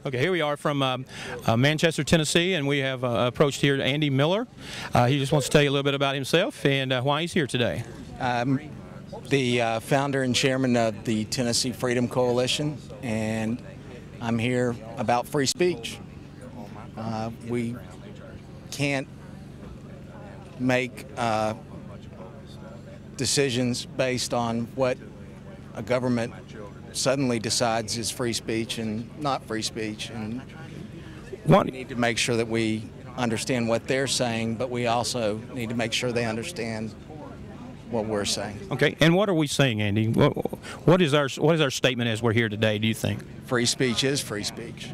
Okay, here we are from Manchester, Tennessee, and we have approached here Andy Miller. He just wants to tell you a little bit about himself and why he's here today. The founder and chairman of the Tennessee Freedom Coalition, and I'm here about free speech. We can't make decisions based on what a government suddenly decides is free speech and not free speech, and we need to make sure that we understand what they're saying, but we also need to make sure they understand what we're saying. Okay, and what are we saying, Andy? What is our statement as we're here today, do you think? Free speech is free speech.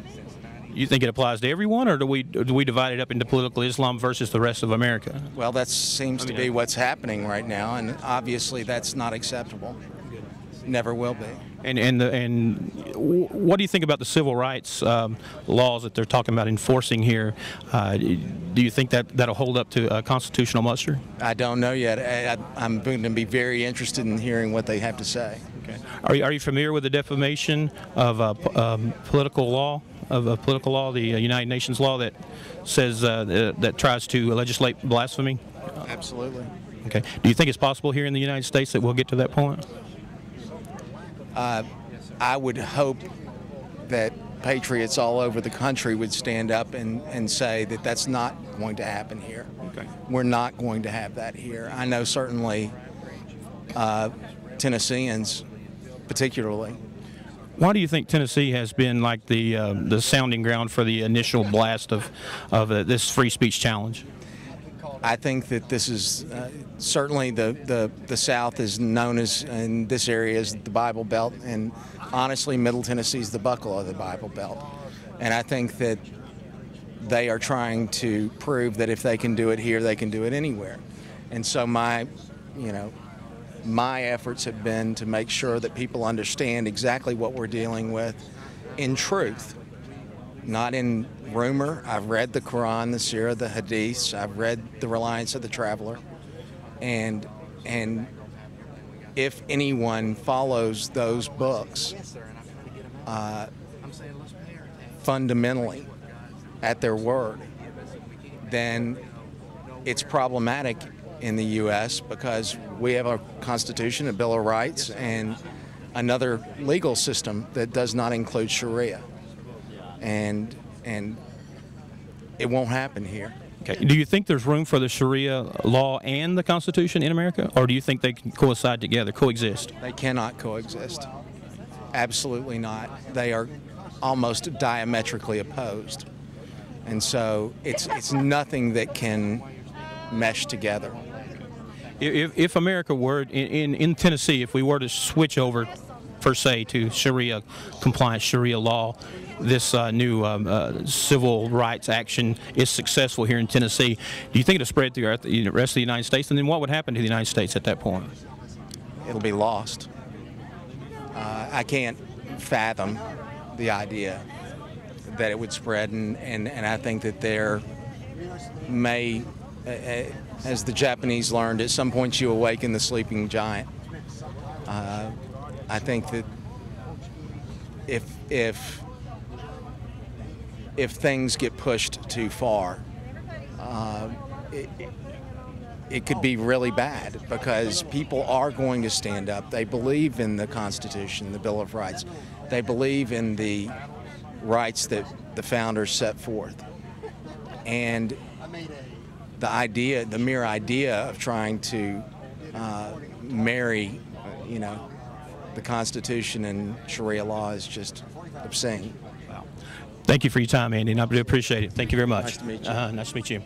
You think it applies to everyone, or do we divide it up into political Islam versus the rest of America? Well, that seems to be what's happening right now, and obviously that's not acceptable. Never will be. And what do you think about the civil rights laws that they're talking about enforcing here? Do you think that'll hold up to constitutional muster? I don't know yet. I'm going to be very interested in hearing what they have to say. Okay. Are you familiar with the defamation of political law? Of political law, the United Nations law that says that tries to legislate blasphemy? Absolutely. Okay. Do you think it's possible here in the United States that we'll get to that point? I would hope that patriots all over the country would stand up and say that that's not going to happen here. Okay. We're not going to have that here. I know certainly Tennesseans particularly. Why do you think Tennessee has been like the sounding ground for the initial blast of this free speech challenge? I think that this is certainly the South is known as, in this area, as the Bible Belt, and honestly Middle Tennessee is the buckle of the Bible Belt. And I think that they are trying to prove that if they can do it here, they can do it anywhere. And so my efforts have been to make sure that people understand exactly what we're dealing with in truth, not in rumor. I've read the Quran, the Sirah, the Hadiths. I've read the Reliance of the Traveler, and if anyone follows those books fundamentally at their word, then it's problematic in the U.S. because we have a Constitution, a Bill of Rights, and another legal system that does not include Sharia. And it won't happen here. Okay. Do you think there's room for the Sharia law and the Constitution in America, or do you think they can coincide together, coexist? They cannot coexist. Absolutely not. They are almost diametrically opposed. And so it's nothing that can mesh together. If America were, in Tennessee, if we were to switch over, per se, to Sharia compliant Sharia law, this new civil rights action is successful here in Tennessee, do you think it'll spread through the rest of the United States? And then what would happen to the United States at that point? It'll be lost. I can't fathom the idea that it would spread, and I think that there may, as the Japanese learned, at some point you awaken the sleeping giant. I think that if things get pushed too far, it could be really bad, because people are going to stand up. They believe in the Constitution, the Bill of Rights. They believe in the rights that the founders set forth. And the mere idea of trying to marry, the Constitution and Sharia law is just obscene. Wow. Thank you for your time, Andy, and I do appreciate it. Thank you very much. Nice to meet you. Nice to meet you.